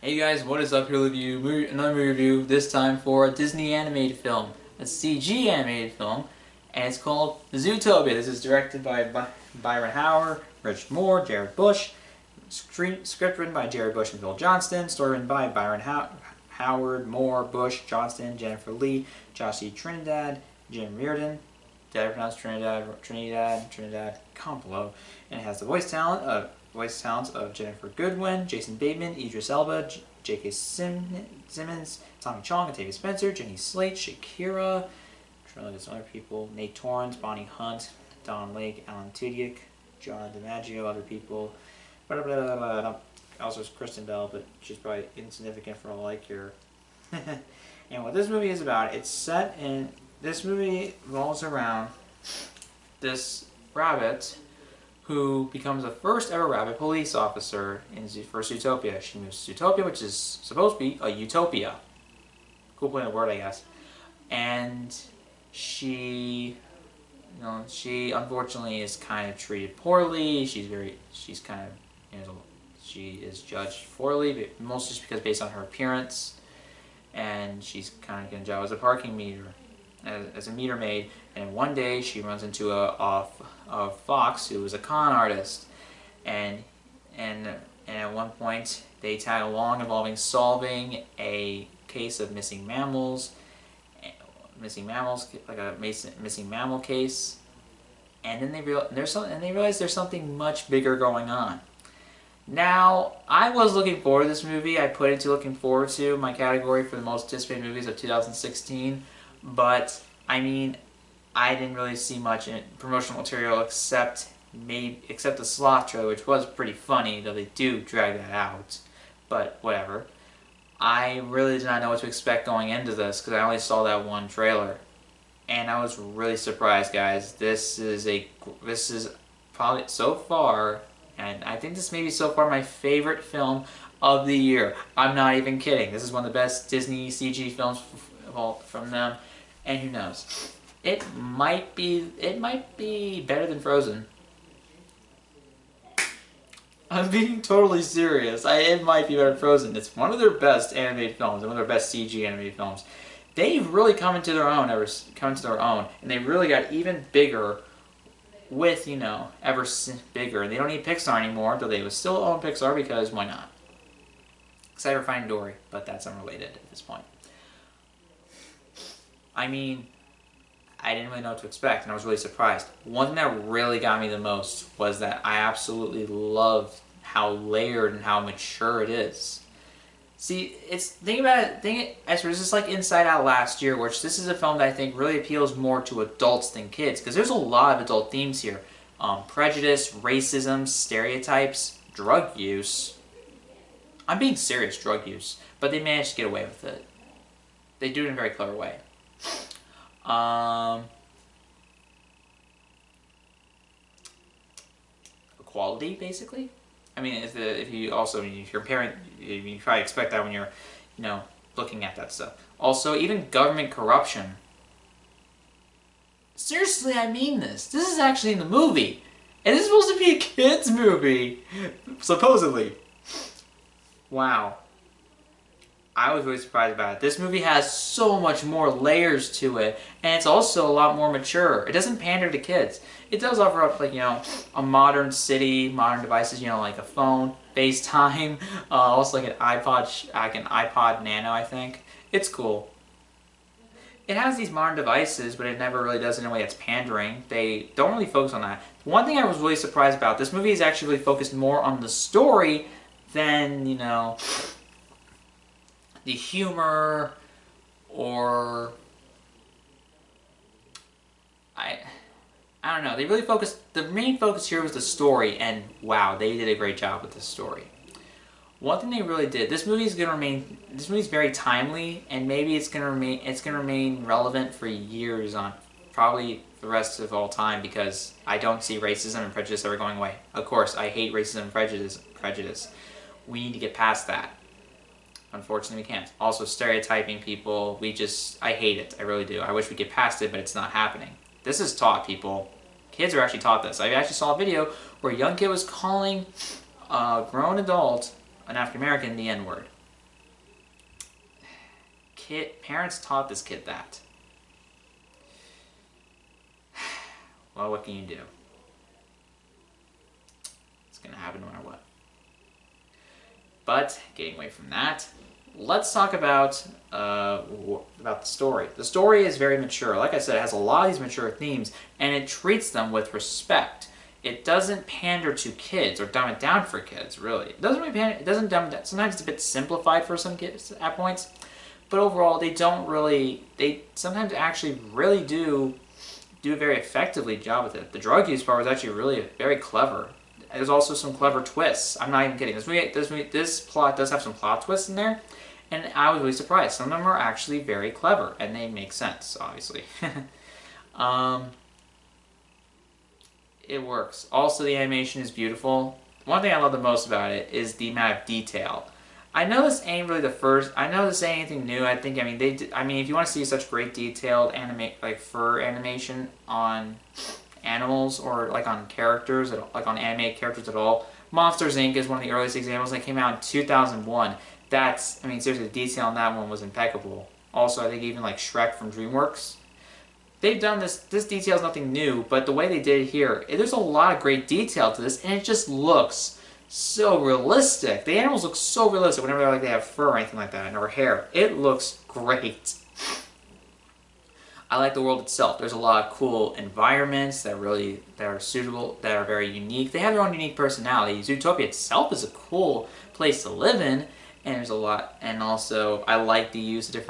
Hey guys, what is up? Here with you, another movie review, this time for a Disney animated film, a CG animated film, and it's called Zootopia. This is directed by Byron Howard, Rich Moore, Jared Bush, script written by Jared Bush and Phil Johnston, story written by Byron Howard, Moore, Bush, Johnston, Jennifer Lee, Josh E. Trinidad, Jim Reardon. Did I pronounce Trinidad? Comment below. And it has the voice talents of Jennifer Goodwin, Jason Bateman, Idris Elba, J.K. Simmons, Tommy Chong, Octavia Spencer, Jenny Slate, Shakira, I'm trying to look at some other people, Nate Torrance, Bonnie Hunt, Don Lake, Alan Tudyk, John DiMaggio, other people, also Kristen Bell, but she's probably insignificant for all I care. And what this movie is about, this movie revolves around this rabbit who becomes the first ever rabbit police officer for Zootopia. She moves to Zootopia, which is supposed to be a utopia. Cool play of word, I guess. And she unfortunately is kind of treated poorly. She is judged poorly, but mostly just because based on her appearance. And she's kind of getting a job as a parking meter, as a meter maid. And one day she runs into a fox who is a con artist, and at one point they tag along involving solving a case of missing mammals, like a missing mammal case, and then they realize there's something much bigger going on. Now, I was looking forward to this movie. I put it to looking forward to my category for the most anticipated movies of 2016, but I mean, I didn't really see much in promotional material except the sloth trailer, which was pretty funny, though they do drag that out. But whatever. I really did not know what to expect going into this because I only saw that one trailer, and I was really surprised, guys. This is probably so far, and I think this may be so far my favorite film of the year. I'm not even kidding. This is one of the best Disney CG films from them, and who knows? It might be better than Frozen. I'm being totally serious. It might be better than Frozen. It's one of their best animated films, and one of their best CG animated films. They've really come into their own, and they really got even bigger with, ever bigger. They don't need Pixar anymore, though they would still own Pixar because why not? Excited for Finding Dory, but that's unrelated at this point. I mean, I didn't really know what to expect, and I was really surprised. One thing that really got me the most was that I absolutely loved how layered and how mature it is. See, think about it, it's just like Inside Out last year, which this is a film that I think really appeals more to adults than kids, because there's a lot of adult themes here. Prejudice, racism, stereotypes, drug use. I'm being serious, drug use. But they managed to get away with it. They do it in a very clever way. Equality, basically. I mean, if you're a parent, you probably expect that when you're, looking at that stuff. Also, even government corruption. Seriously, I mean this. This is actually in the movie, and it's supposed to be a kids' movie, supposedly. Wow. I was really surprised about it. This movie has so much more layers to it, and it's also a lot more mature. It doesn't pander to kids. It does offer up, a modern city, modern devices, like a phone, FaceTime, also like an iPod Nano, I think. It's cool. It has these modern devices, but it never really does it in a way that's pandering. They don't really focus on that. One thing I was really surprised about, this movie is actually really focused more on the story than, the humor, or I don't know. They really focused. The main focus here was the story, and wow, they did a great job with this story. One thing they really did. This movie is very timely, and maybe it's gonna remain relevant for years on, probably the rest of all time, because I don't see racism and prejudice ever going away. Of course, I hate racism and prejudice. We need to get past that. Unfortunately, we can't. Also, stereotyping people, I hate it. I really do. I wish we'd get past it, but it's not happening. This is taught, people. Kids are actually taught this. I actually saw a video where a young kid was calling a grown adult, an African American, the N-word. parents taught this kid that. Well, what can you do? It's gonna happen no matter what. But getting away from that, let's talk about the story. The story is very mature. Like I said, it has a lot of these mature themes, and it treats them with respect. It doesn't pander to kids or dumb it down for kids. Really, it doesn't really pander. It doesn't dumb it down. Sometimes it's a bit simplified for some kids at points, but overall, they don't really. They sometimes actually really do a very effectively job with it. The drug use part was actually really very clever. There's also some clever twists. I'm not even kidding. This plot does have some plot twists in there, and I was really surprised. Some of them are actually very clever, and they make sense, obviously. It works. Also, the animation is beautiful. One thing I love the most about it is the amount of detail. I know this ain't really the first. I know this ain't anything new. I think. I mean, if you want to see such great detailed fur animation on animals or like on characters, like on animated characters at all, Monsters Inc. is one of the earliest examples. That came out in 2001. Seriously, the detail on that one was impeccable. Also, I think even like Shrek from DreamWorks, they've done this. This detail is nothing new, but the way they did it here, there's a lot of great detail to this, and it just looks so realistic. The animals look so realistic whenever they have fur or anything like that, or hair. It looks great. I like the world itself. There's a lot of cool environments that are suitable, that are very unique. They have their own unique personality. Zootopia itself is a cool place to live in, and there's a lot. And also, I like the use of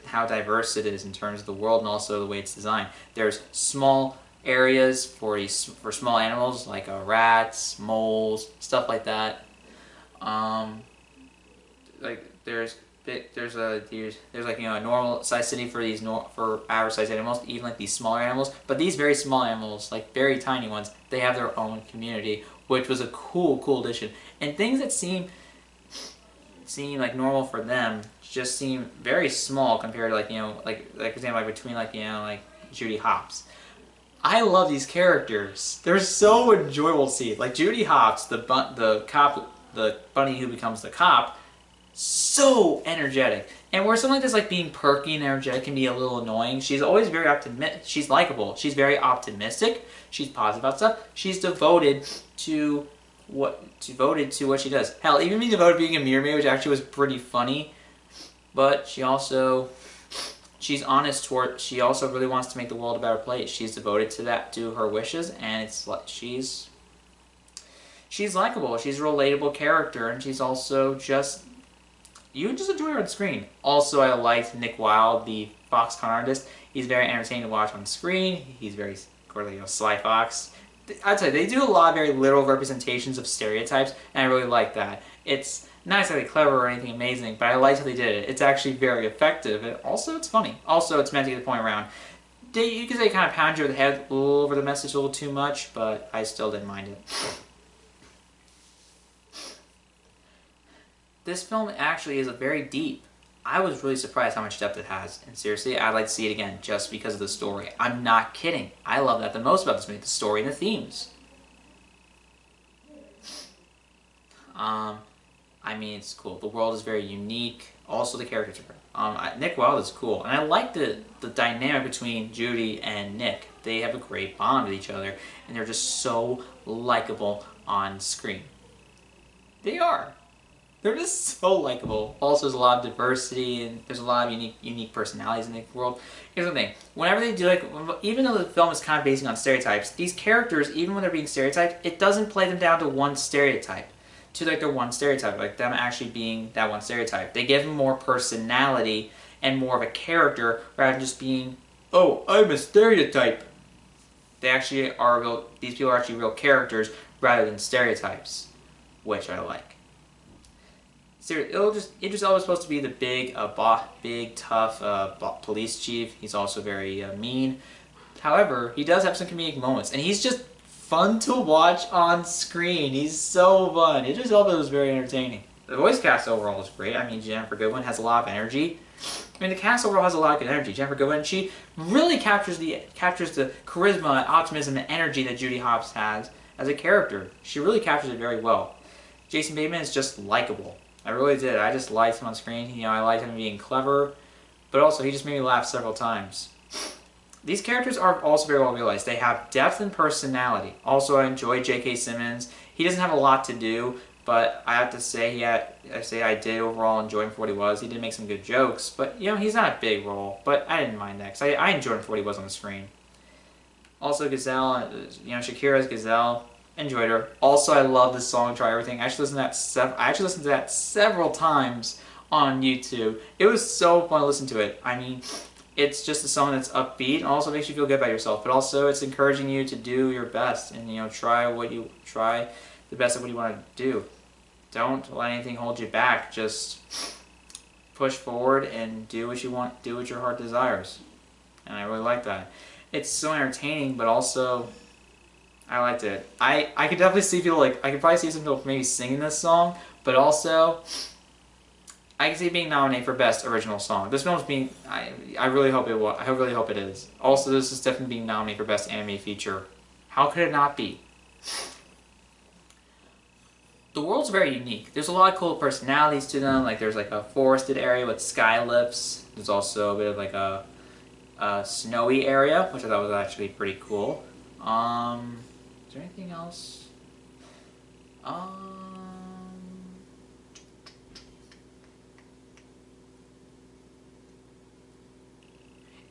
how diverse it is in terms of the world, and also the way it's designed. There's small areas for small animals like rats, moles, stuff like that. There's like a normal size city for for average size animals, even like these smaller animals. But these very small animals, like very tiny ones, they have their own community, which was a cool addition. And things that seem like normal for them just seem very small compared to like for example between like Judy Hopps. I love these characters. They're so enjoyable to see. Like Judy Hopps, the bunny who becomes the cop, so energetic. And where something like this, like being perky and energetic, can be a little annoying, she's always very optimistic. She's likable. She's very optimistic. She's positive about stuff. She's devoted to what she does. Hell, even being devoted to being a mirror maid, which actually was pretty funny. But she's honest toward. She also really wants to make the world a better place. She's devoted to her wishes, and it's like she's likable. She's a relatable character, and she's also you just enjoy her on screen. Also, I liked Nick Wilde, the Foxconn artist. He's very entertaining to watch on screen. He's very, Sly Fox. I'd say they do a lot of very literal representations of stereotypes, and I really like that. It's not exactly clever or anything amazing, but I liked how they did it. It's actually very effective, and also it's funny. Also, it's meant to get the point around. You could say kind of pound you over the head over the message a little too much, but I still didn't mind it. This film actually is very deep. I was really surprised how much depth it has, and seriously, I'd like to see it again just because of the story. I'm not kidding. I love that the most about this movie, the story and the themes. I mean, it's cool. The world is very unique. Also, the characters are Nick Wilde is cool, and I like the dynamic between Judy and Nick. They have a great bond with each other, and they're just so likable on screen. They are. They're just so likable. Also, there's a lot of diversity, and there's a lot of unique personalities in the world. Here's the thing. Whenever they do, even though the film is kind of based on stereotypes, these characters, even when they're being stereotyped, it doesn't play them down to one stereotype. Their one stereotype, like them actually being that one stereotype. They give them more personality and more of a character, rather than just being, oh, I'm a stereotype. They actually are real, these people are actually real characters, rather than stereotypes, which I like. Idris Elba is supposed to be the big, tough police chief. He's also very mean. However, he does have some comedic moments, and he's just fun to watch on screen. He's so fun. Idris Elba was very entertaining. The voice cast overall is great. I mean, Jennifer Goodwin has a lot of energy. I mean, the cast overall has a lot of good energy. Jennifer Goodwin, she really captures the charisma, optimism, and energy that Judy Hopps has as a character. She really captures it very well. Jason Bateman is just likable. I really did. I just liked him on screen. I liked him being clever. but also he just made me laugh several times. These characters are also very well realized. They have depth and personality. Also, I enjoy J.K. Simmons. He doesn't have a lot to do, but I have to say I did overall enjoy him for what he was. He did make some good jokes, but he's not a big role. But I didn't mind that because I enjoyed him for what he was on the screen. Also, Gazelle, Shakira's Gazelle, enjoyed her. Also, I love this song, Try Everything. I actually listened to that several times on YouTube. It was so fun to listen to it. I mean, it's just a song that's upbeat and also makes you feel good about yourself, but also it's encouraging you to do your best and try the best of what you want to do. Don't let anything hold you back. Just push forward and do what you want, do what your heart desires. And I really like that. It's so entertaining, but also I liked it. I could definitely see people I could probably see some people maybe singing this song, but also I can see it being nominated for Best Original Song. This film's being, I really hope it will. I really hope it is. Also, this is definitely being nominated for Best Anime Feature. How could it not be? The world's very unique. There's a lot of cool personalities to them. Like there's a forested area with sky lifts. There's also a bit of a snowy area, which I thought was actually pretty cool. Is there anything else?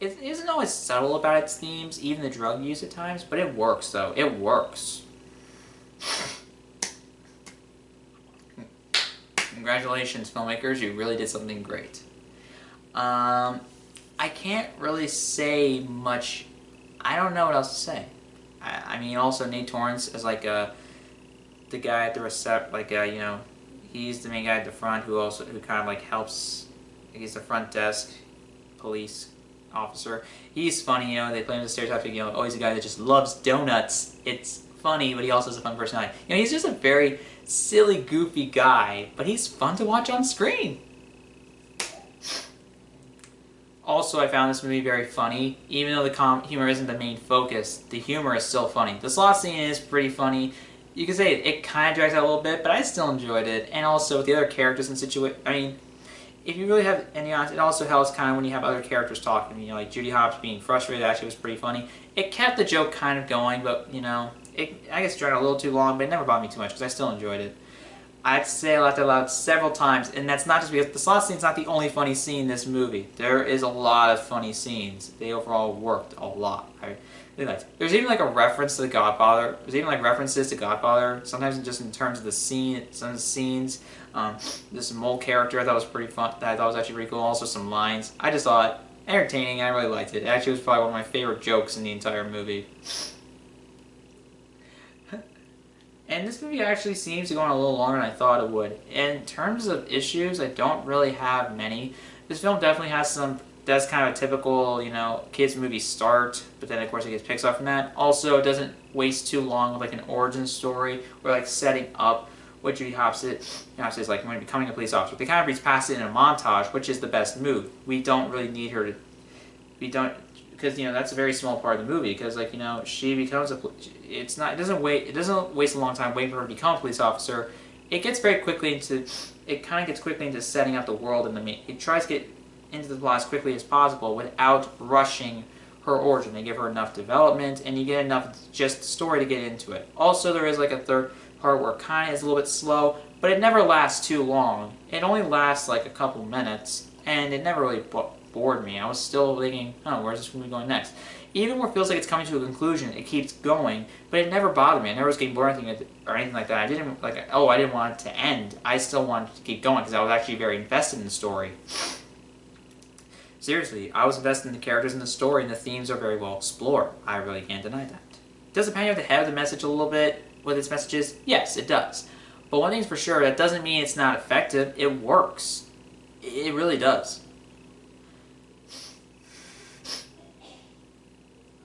It isn't always subtle about its themes, even the drug use at times, but it works though. It works. Congratulations, filmmakers, you really did something great. I can't really say much. I don't know what else to say. I mean, also Nate Torrance is the guy at the he's the main guy at the front who kind of helps. He's the front desk police officer. He's funny, they play him as a stereotypic, oh, he's a guy that just loves donuts. It's funny, but he also has a fun personality. He's just a very silly, goofy guy, but he's fun to watch on screen. Also, I found this movie very funny. Even though the humor isn't the main focus, the humor is still funny. The slot scene is pretty funny. You could say it kind of drags out a little bit, but I still enjoyed it. And also, with the other characters and if you really have any honest, it also helps kind of when you have other characters talking. Like Judy Hopps being frustrated actually was pretty funny. It kept the joke kind of going, but I guess it dragged a little too long, but it never bothered me too much because I still enjoyed it. I have to say I laughed out loud several times, and that's not just because the slot scene's not the only funny scene in this movie. There is a lot of funny scenes. They overall worked a lot. I really liked it. There's even a reference to The Godfather. There's even references to Godfather. Sometimes just in terms of the scene, some of the scenes. This mole character I thought was pretty fun. That I thought was actually pretty cool. Also some lines. I just thought it entertaining. And I really liked it. It actually was probably one of my favorite jokes in the entire movie. And this movie actually seems to go on a little longer than I thought it would. In terms of issues, I don't really have many. This film definitely has does kind of a typical, kids movie start, but then of course it gets picks up from that. Also, it doesn't waste too long with an origin story or setting up what Judy Hopps is when becoming a police officer. They kind of breeze past it in a montage, which is the best move. We don't really need her to. Because that's a very small part of the movie. Because she becomes a. It doesn't waste a long time waiting for her to become a police officer. It gets very quickly into. It kind of gets quickly into setting up the world and it tries to get into the plot as quickly as possible without rushing her origin. They give her enough development and you get enough just story to get into it. Also, there is a third part where it kind of is a little bit slow, but it never lasts too long. It only lasts a couple minutes, and it never really bored me. I was still thinking, where's this movie going next? Even where it feels like it's coming to a conclusion, it keeps going, but it never bothered me. I never was getting bored or anything like that. I didn't I didn't want it to end. I still wanted to keep going because I was actually very invested in the story. Seriously, I was invested in the characters and the story, and the themes are very well explored. I really can't deny that. Does it pan you over the head of the message a little bit with its messages? Yes, it does. But one thing's for sure, that doesn't mean it's not effective. It works. It really does.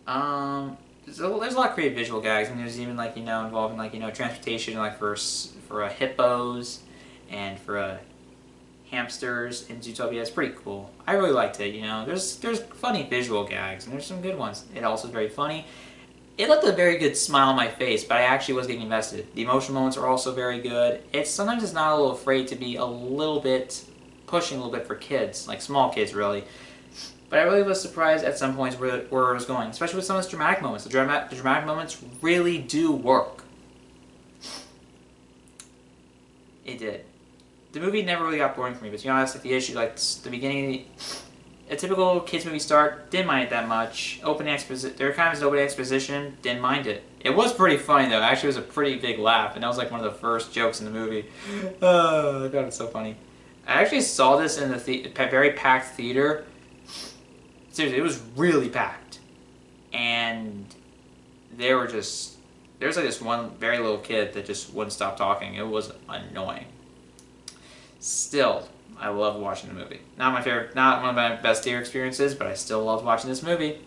There's a lot of creative visual gags, and there's even involving transportation for hippos and for hamsters in Zootopia. It's pretty cool. I really liked it. There's funny visual gags, and there's some good ones. It also is very funny. It left a very good smile on my face, but I actually was getting invested. The emotional moments are also very good. Sometimes it's not a little afraid to be a little bit pushing a little bit for kids, small kids really. But I really was surprised at some points where it was going, especially with some of its dramatic moments. The dramatic moments really do work. It did. The movie never really got boring for me, but to be honest, like the issue, like the beginning, a typical kids movie start, didn't mind it that much. There were times in opening exposition, didn't mind it. It was pretty funny though. Actually, it was a pretty big laugh, and that was like one of the first jokes in the movie. Oh god, it's so funny. I actually saw this in the very packed theater. Seriously, it was really packed, and there was like this one very little kid that just wouldn't stop talking. It was annoying. Still, I love watching the movie. Not my favorite, not one of my best theater experiences, but I still love watching this movie.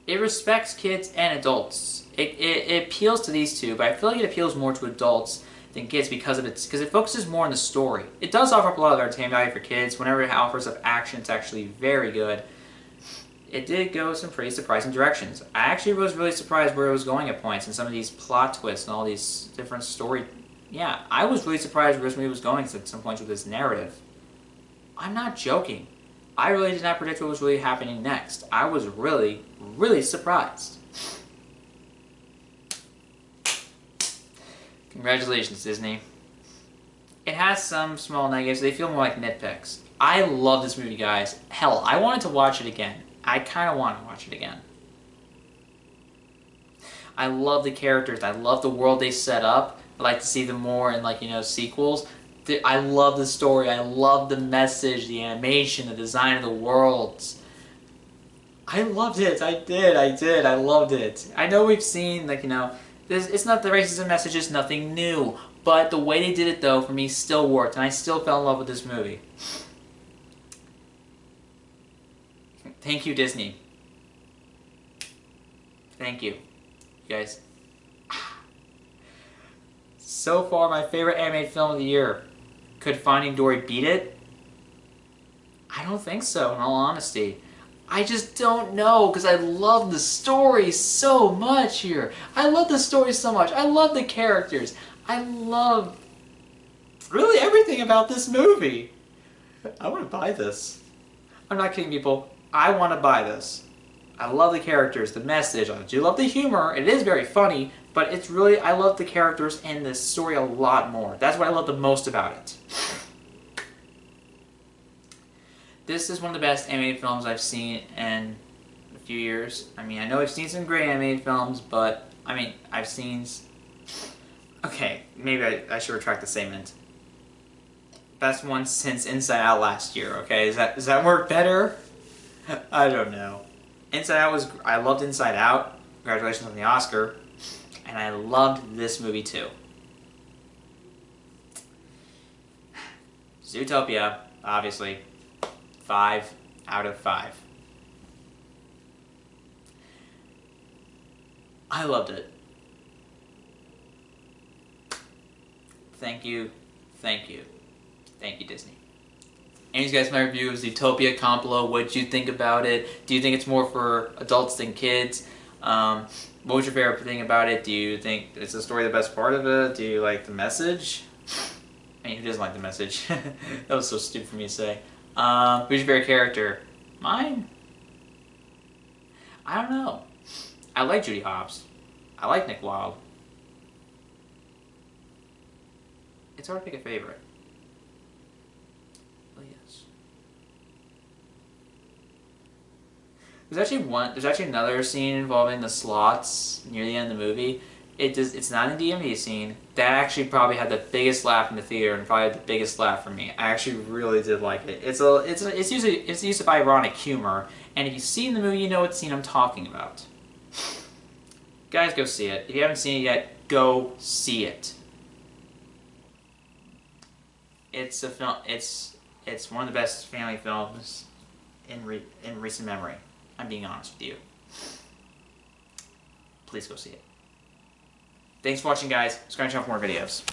It respects kids and adults. It appeals to these two, but I feel like it appeals more to adults than kids because it focuses more on the story. It does offer up a lot of entertainment value for kids. Whenever it offers up action, it's actually very good. It did go some pretty surprising directions. I actually was really surprised where it was going at points and some of these plot twists and all these different story. Yeah, I was really surprised where this movie was going at some points with this narrative. I'm not joking. I really did not predict what was really happening next. I was really, really surprised. Congratulations, Disney. It has some small negatives. They feel more like nitpicks. I love this movie, guys. Hell, I wanted to watch it again. I kind of want to watch it again. I love the characters. I love the world they set up. I'd like to see them more in, like, sequels. I love the story. I love the message, the animation, the design of the worlds. I loved it. I did. I loved it. I know we've seen, it's not the racism message, it's nothing new. But the way they did it, though, for me, still worked. And I still fell in love with this movie. Thank you, Disney. Thank you. You guys. So far, my favorite animated film of the year. Could Finding Dory beat it? I don't think so, in all honesty. I just don't know, because I love the story so much here. I love the story so much. I love the characters. I love really everything about this movie. I want to buy this. I'm not kidding, people. I want to buy this. I love the characters, the message. I do love the humor. It is very funny, but it's really, I love the characters and the story a lot more. That's what I love the most about it. This is one of the best animated films I've seen in a few years. I mean, I know I've seen some great animated films, but, I mean, I've seen... Okay, maybe I should retract the statement. Best one since Inside Out last year, okay? Does that work better? I don't know. Inside Out was... I loved Inside Out. Congratulations on the Oscar. And I loved this movie, too. Zootopia, obviously. 5 out of 5. I loved it. Thank you. Thank you. Thank you, Disney. Anyways, guys, my review of Zootopia. Comment below what you think about it. Do you think it's more for adults than kids? What was your favorite thing about it? Do you think is the story the best part of it? Do you like the message? I mean, who doesn't like the message? That was so stupid for me to say. Who's your favorite character? Mine? I don't know. I like Judy Hopps. I like Nick Wilde. It's hard to pick a favorite. But yes. There's actually another scene involving the sloths near the end of the movie. It's not a DMV scene. That actually probably had the biggest laugh in the theater and probably the biggest laugh for me. I actually really did like it. It's use of ironic humor, and if you've seen the movie, you know what scene I'm talking about. Guys, go see it. If you haven't seen it yet, go see it. It's a film. It's one of the best family films in recent memory. I'm being honest with you. Please go see it. Thanks for watching, guys. Subscribe to for more videos.